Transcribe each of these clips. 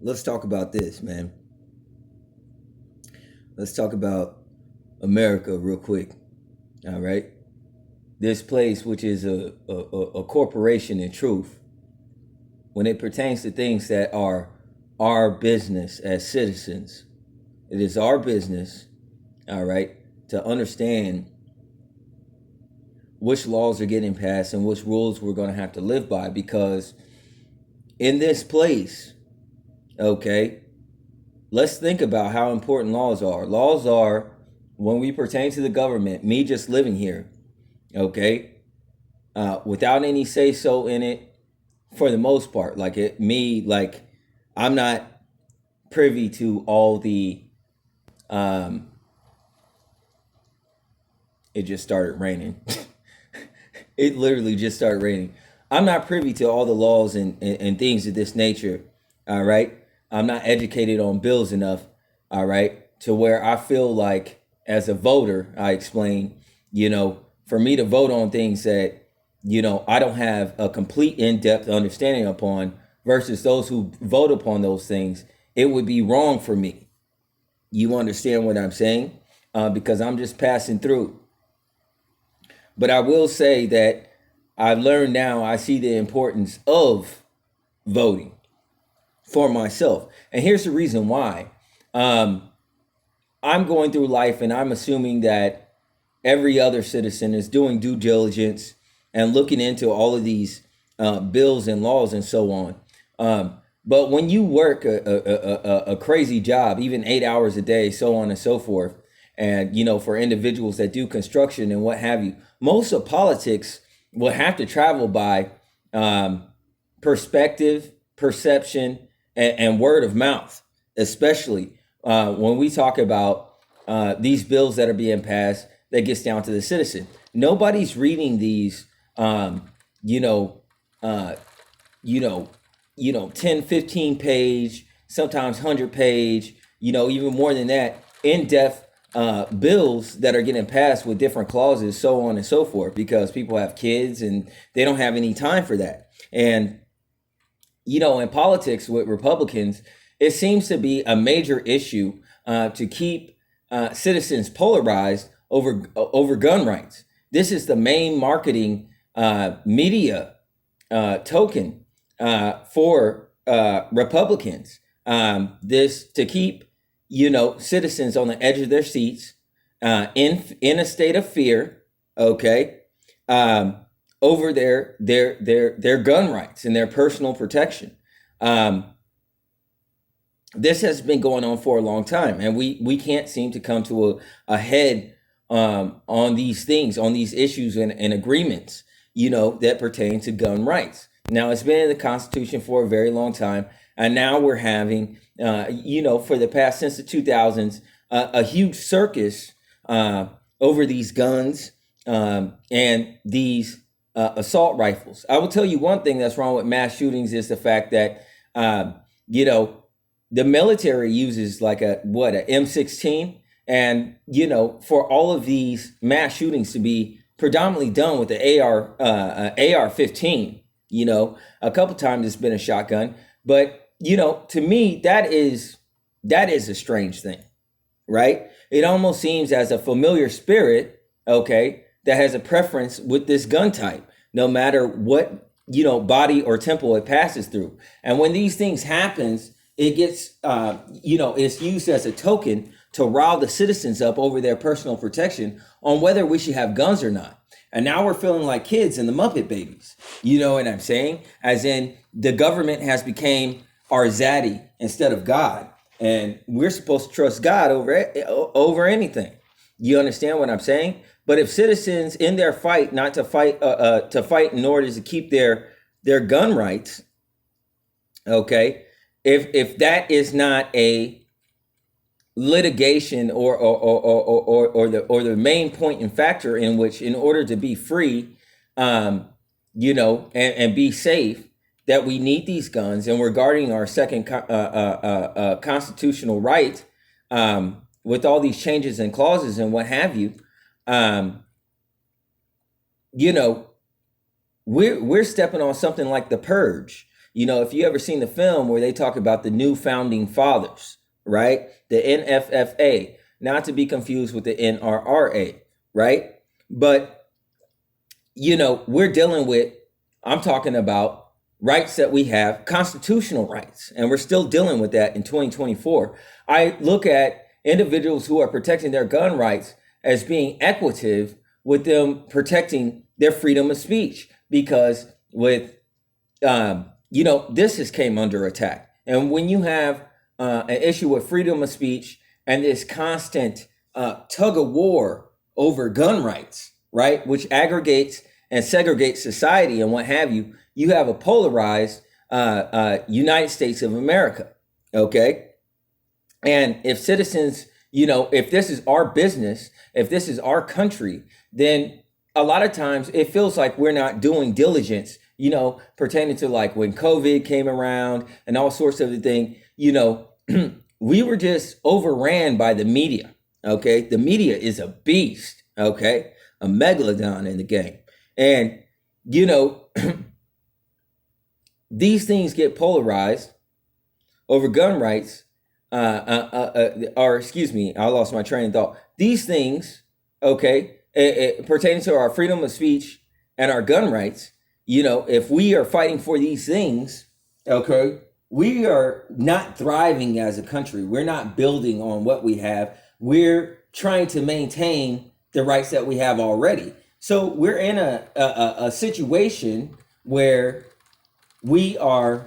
let's talk about this, man. Let's talk about America real quick. All right. This place, which is a corporation in truth, when it pertains to things that are our business as citizens, it is our business, all right, to understand which laws are getting passed and which rules we're going to have to live by. Because in this place, okay, let's think about how important laws are. Laws are, when we pertain to the government, me just living here, okay, without any say so in it, for the most part. Like I'm not privy to all the. Um, it just started raining. It literally just started raining. I'm not privy to all the laws and things of this nature. All right. I'm not educated on bills enough. All right. To where I feel like, as a voter, I explain, for me to vote on things that, I don't have a complete in-depth understanding upon versus those who vote upon those things, it would be wrong for me. You understand what I'm saying? Because I'm just passing through. But I will say that I've learned now, I see the importance of voting for myself. And here's the reason why. I'm going through life and I'm assuming that every other citizen is doing due diligence and looking into all of these bills and laws and so on. But when you work a crazy job, even 8 hours a day, so on and so forth, and for individuals that do construction and what have you, most of politics will have to travel by perspective, perception, and word of mouth, especially when we talk about these bills that are being passed that gets down to the citizen. Nobody's reading these, uh, you know, 10, 15 page, sometimes 100 page, even more than that, in-depth bills that are getting passed with different clauses, so on and so forth, because people have kids and they don't have any time for that. And, in politics with Republicans, it seems to be a major issue to keep citizens polarized over gun rights. This is the main marketing media token for Republicans. This to keep citizens on the edge of their seats, in a state of fear, okay, over their gun rights and their personal protection. This has been going on for a long time, and we can't seem to come to a head on these things, on these issues and agreements, that pertain to gun rights. Now, it's been in the Constitution for a very long time, and now we're having, for the past, since the 2000s, a huge circus over these guns and these assault rifles. I will tell you one thing that's wrong with mass shootings is the fact that, the military uses like a M16, and for all of these mass shootings to be predominantly done with the AR-15. A couple times it's been a shotgun, but to me that is a strange thing, right? It almost seems as a familiar spirit, okay, that has a preference with this gun type, no matter what body or temple it passes through. And when these things happens, it gets it's used as a token to rile the citizens up over their personal protection on whether we should have guns or not. And now we're feeling like kids and the Muppet Babies. You know what I'm saying? As in, the government has become our zaddy instead of God, and we're supposed to trust God over anything. You understand what I'm saying? But if citizens in their fight, not to fight, to fight in order to keep their gun rights, okay, if that is not a litigation or the main point and factor in which, in order to be free, and be safe, that we need these guns, and we're guarding our second constitutional right, with all these changes and clauses and what have you, we're stepping on something like the purge. If you ever seen the film where they talk about the new founding fathers, right? The NFFA, not to be confused with the NRRA, right? But, we're dealing with, I'm talking about rights that we have, constitutional rights, and we're still dealing with that in 2024. I look at individuals who are protecting their gun rights as being equitative with them protecting their freedom of speech, because with this has came under attack. And when you have an issue with freedom of speech and this constant tug of war over gun rights, right, which aggregates and segregates society and what have you, you have a polarized United States of America, okay? And if citizens, if this is our business, if this is our country, then a lot of times it feels like we're not doing diligence, pertaining to like when COVID came around and all sorts of the thing, we were just overran by the media, okay? The media is a beast, okay? A megalodon in the game. And, these things get polarized over gun rights, or excuse me, I lost my train of thought. These things, okay, pertaining to our freedom of speech and our gun rights, if we are fighting for these things, okay, we are not thriving as a country. We're not building on what we have. We're trying to maintain the rights that we have already. So we're in a situation where we are,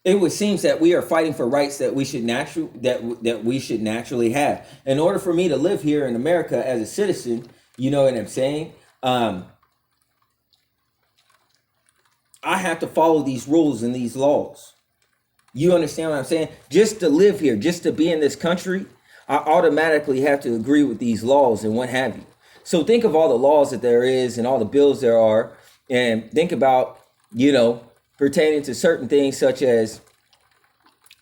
it would seem that we are fighting for rights that we should naturally have. In order for me to live here in America as a citizen, you know what I'm saying? I have to follow these rules and these laws. You understand what I'm saying? Just to live here, just to be in this country, I automatically have to agree with these laws and what have you. So think of all the laws that there is and all the bills there are, and think about, pertaining to certain things such as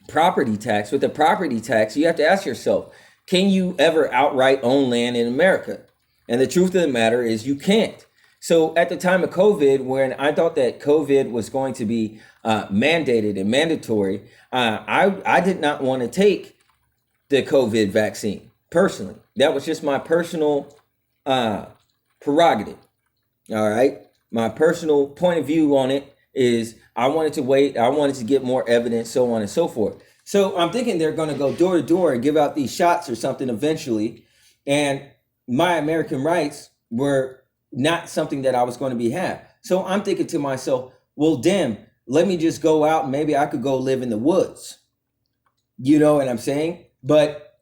property tax. With the property tax, you have to ask yourself, can you ever outright own land in America? And the truth of the matter is you can't. So at the time of COVID, when I thought that COVID was going to be mandated and mandatory, I did not want to take the COVID vaccine personally. That was just my personal prerogative. All right. My personal point of view on it is I wanted to wait. I wanted to get more evidence, so on and so forth. So I'm thinking they're going to go door to door and give out these shots or something eventually. And my American rights were not something that I was going to have. So I'm thinking to myself, well, damn, let me just go out and maybe I could go live in the woods. You know what I'm saying? But,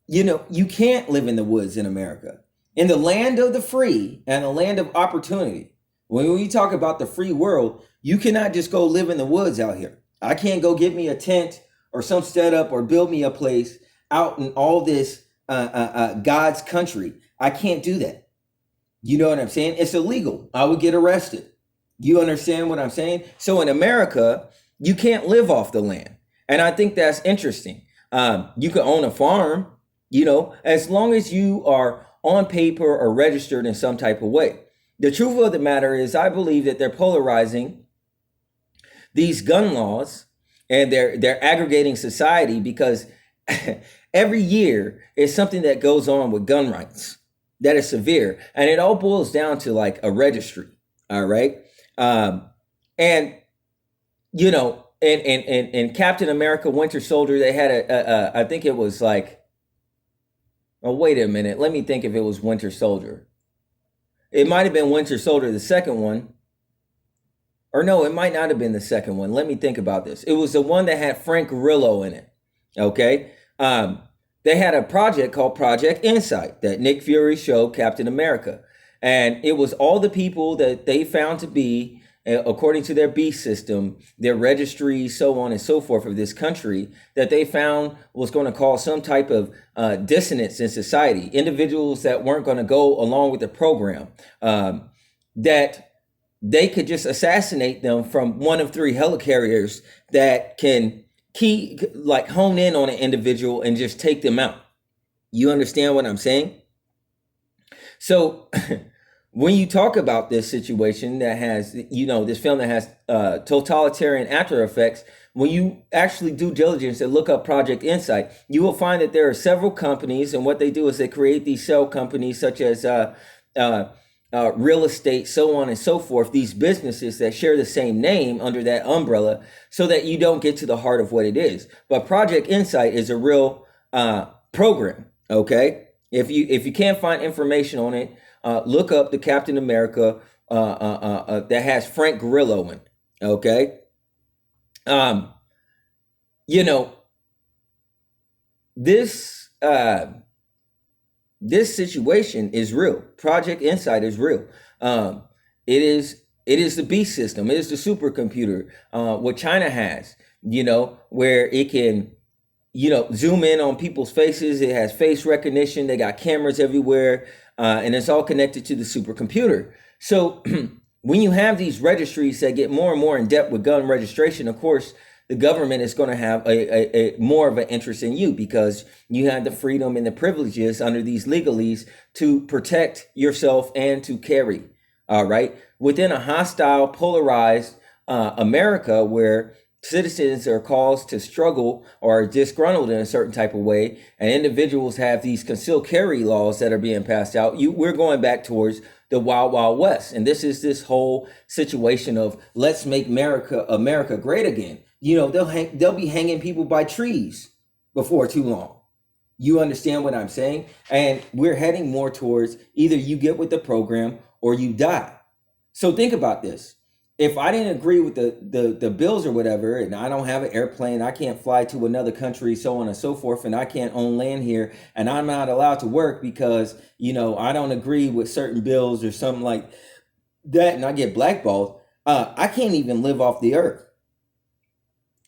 you can't live in the woods in America. In the land of the free and the land of opportunity, when we talk about the free world, you cannot just go live in the woods out here. I can't go get me a tent or some setup or build me a place out in all this God's country. I can't do that. You know what I'm saying? It's illegal. I would get arrested. You understand what I'm saying? So in America, you can't live off the land. And I think that's interesting. You could own a farm, as long as you are on paper or registered in some type of way. The truth of the matter is I believe that they're polarizing these gun laws and they're aggregating society because every year is something that goes on with gun rights that is severe. And it all boils down to like a registry. All right. And in Captain America, Winter Soldier, they had I think it was like, oh, wait a minute. Let me think if it was Winter Soldier. It might have been Winter Soldier, the second one. Or no, it might not have been the second one. Let me think about this. It was the one that had Frank Grillo in it. Okay. They had a project called Project Insight that Nick Fury showed Captain America. And it was all the people that they found to be, according to their beast system, their registry, so on and so forth of this country, that they found was going to cause some type of dissonance in society. Individuals that weren't going to go along with the program, that they could just assassinate them from one of three helicarriers that can hone in on an individual and just take them out. You understand what I'm saying? So when you talk about this situation that has, this film that has totalitarian after effects, when you actually do diligence and look up Project Insight, you will find that there are several companies, and what they do is they create these shell companies such as real estate, so on and so forth, these businesses that share the same name under that umbrella so that you don't get to the heart of what it is. But Project Insight is a real program, okay? If you can't find information on it, look up the Captain America that has Frank Grillo in, okay? This this situation is real. Project Insight is real. It is the beast system. It is the supercomputer, what China has, where it can, zoom in on people's faces. It has face recognition. They got cameras everywhere, and it's all connected to the supercomputer. So when you have these registries that get more and more in depth with gun registration, of course, the government is going to have a more of an interest in you because you have the freedom and the privileges under these legalese to protect yourself and to carry. All right. Within a hostile, polarized America where citizens are caused to struggle or are disgruntled in a certain type of way, and individuals have these concealed carry laws that are being passed out, we're going back towards the Wild Wild West. And this is this whole situation of let's make America great again. They'll be hanging people by trees before too long. You understand what I'm saying? And we're heading more towards either you get with the program or you die. So think about this. If I didn't agree with the bills or whatever, and I don't have an airplane, I can't fly to another country, so on and so forth, and I can't own land here, and I'm not allowed to work because, I don't agree with certain bills or something like that, and I get blackballed, I can't even live off the earth.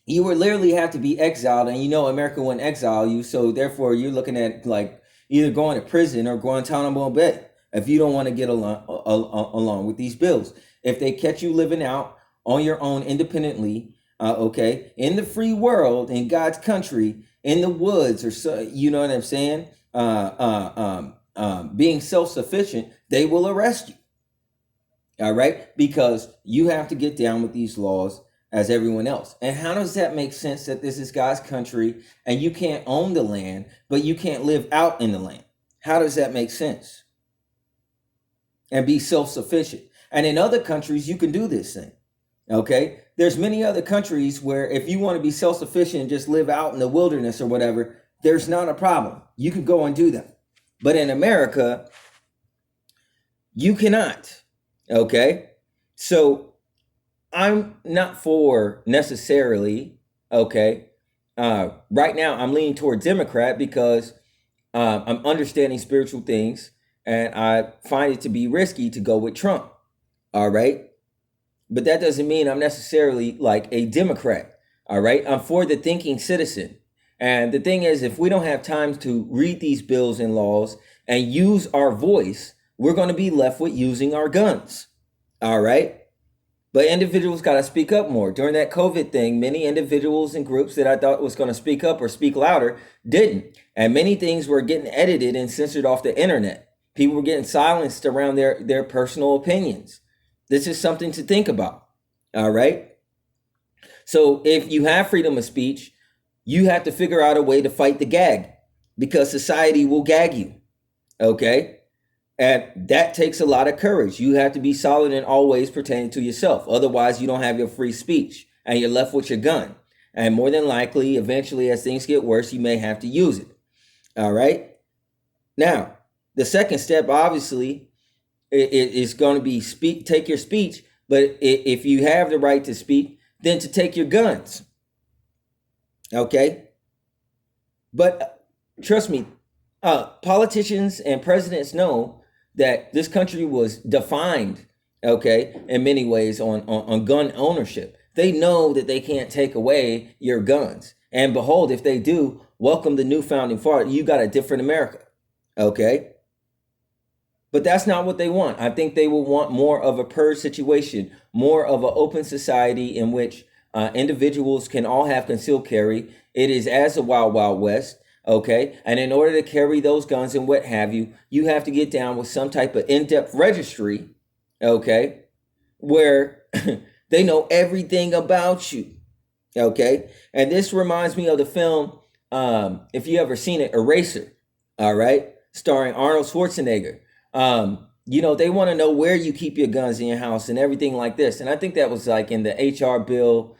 You would literally have to be exiled, and America wouldn't exile you, so therefore you're looking at like either going to prison or Guantanamo Bay if you don't want to get along with these bills. If they catch you living out on your own independently, okay, in the free world, in God's country, in the woods, or so, you know what I'm saying? Being self-sufficient, they will arrest you. All right, because you have to get down with these laws as everyone else. And how does that make sense that this is God's country and you can't own the land, but you can't live out in the land? How does that make sense? And be self-sufficient. And in other countries, you can do this thing. Okay. There's many other countries where if you want to be self-sufficient and just live out in the wilderness or whatever, there's not a problem. You can go and do that. But in America, you cannot. Okay. So I'm not for necessarily, okay. Right now, I'm leaning toward Democrat because I'm understanding spiritual things and I find it to be risky to go with Trump. All right. But that doesn't mean I'm necessarily like a Democrat. All right. I'm for the thinking citizen. And the thing is, if we don't have time to read these bills and laws and use our voice, we're going to be left with using our guns. All right. But individuals got to speak up more. During that COVID thing, many individuals and groups that I thought was going to speak up or speak louder didn't. And many things were getting edited and censored off the internet. People were getting silenced around their personal opinions. This is something to think about. All right. So if you have freedom of speech, you have to figure out a way to fight the gag because society will gag you. Okay. And that takes a lot of courage. You have to be solid in all ways pertaining to yourself. Otherwise, you don't have your free speech and you're left with your gun. And more than likely, eventually, as things get worse, you may have to use it. All right. Now, the second step, obviously, is going to be take your speech. But if you have the right to speak, then to take your guns. Okay. But trust me, politicians and presidents know that this country was defined, okay, in many ways on gun ownership. They know that they can't take away your guns. And behold, if they do, welcome the new founding father. You got a different America, okay? But that's not what they want. I think they will want more of a purge situation, more of an open society in which individuals can all have concealed carry. It is as a wild, wild west. Okay. And in order to carry those guns and what have you, you have to get down with some type of in-depth registry. Okay. Where they know everything about you. Okay. And this reminds me of the film, if you ever seen it, Eraser. All right. Starring Arnold Schwarzenegger. They want to know where you keep your guns in your house and everything like this. And I think that was like in the HR bill.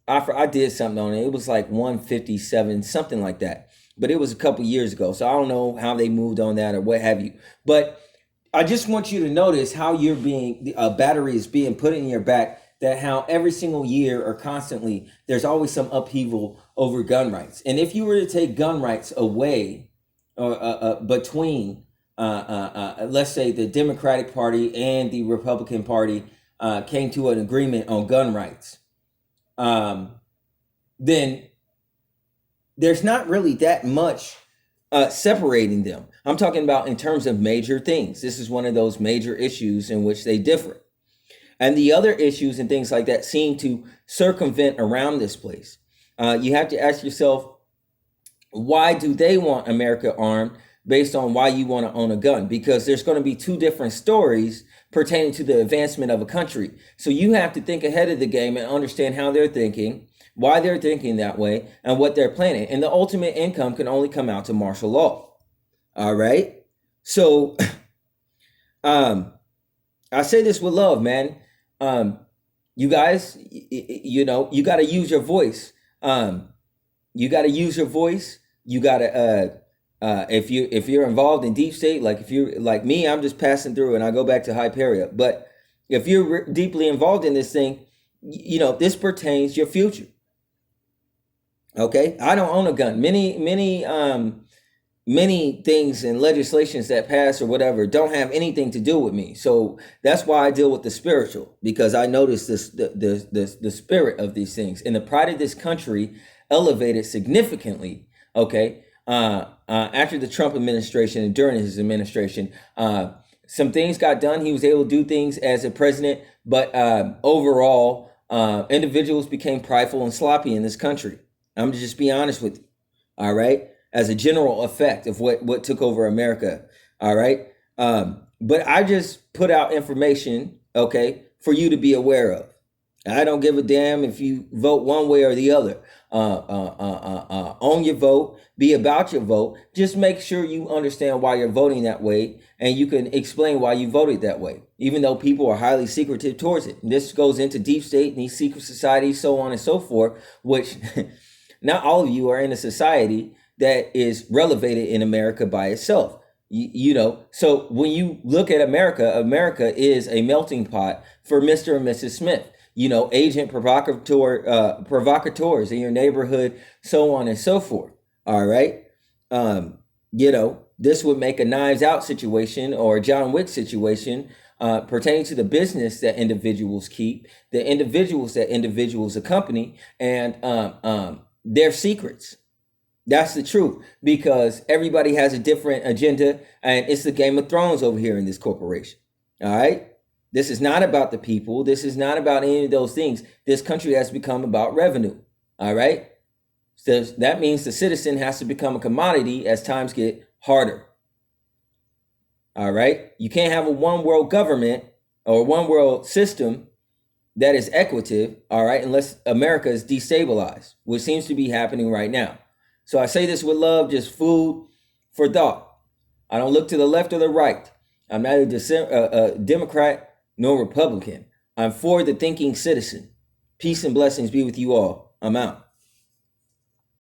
I did something on it. It was like 157, something like that. But it was a couple years ago. So I don't know how they moved on that or what have you. But I just want you to notice how a battery is being put in your back, that how every single year or constantly, there's always some upheaval over gun rights. And if you were to take gun rights away or between, let's say the Democratic Party and the Republican Party came to an agreement on gun rights, then there's not really that much separating them. I'm talking about in terms of major things. This is one of those major issues in which they differ. And the other issues and things like that seem to circumvent around this place. You have to ask yourself, why do they want America armed based on why you want to own a gun? Because there's going to be two different stories pertaining to the advancement of a country. So you have to think ahead of the game and understand how they're thinking, why they're thinking that way, and what they're planning. And the ultimate income can only come out to martial law. All right. So I say this with love, man. You guys, you got to use your voice. You got to use your voice. You got to, if you're involved in deep state, like if you're like me, I'm just passing through and I go back to Hyperia. But if you're deeply involved in this thing, this pertains to your future. Okay. I don't own a gun. Many things and legislations that pass or whatever don't have anything to do with me. So that's why I deal with the spiritual, because I notice the spirit of these things, and the pride of this country elevated significantly. Okay. After the Trump administration and during his administration, some things got done. He was able to do things as a president, but overall, individuals became prideful and sloppy in this country. I'm to just be honest with you. All right. As a general effect of what took over America. All right. But I just put out information, okay, for you to be aware of. I don't give a damn if you vote one way or the other. Own your vote, be about your vote. Just make sure you understand why you're voting that way, and you can explain why you voted that way, even though people are highly secretive towards it. And this goes into deep state and these secret societies, so on and so forth, which not all of you are in a society that is relevated in America by itself. So when you look at America, America is a melting pot for Mr. and Mrs. Smith, agent provocateurs in your neighborhood, so on and so forth. All right. This would make a Knives Out situation or a John Wick situation pertaining to the business that individuals keep, the individuals that individuals accompany, and their secrets. That's the truth, because everybody has a different agenda, and it's the Game of Thrones over here in this corporation. All right. This is not about the people. This is not about any of those things. This country has become about revenue. All right. So that means the citizen has to become a commodity as times get harder. All right. You can't have a one world government or one world system that is equitable. All right. Unless America is destabilized, which seems to be happening right now. So I say this with love, just food for thought. I don't look to the left or the right. I'm neither a Democrat nor Republican. I'm for the thinking citizen. Peace and blessings be with you all. I'm out.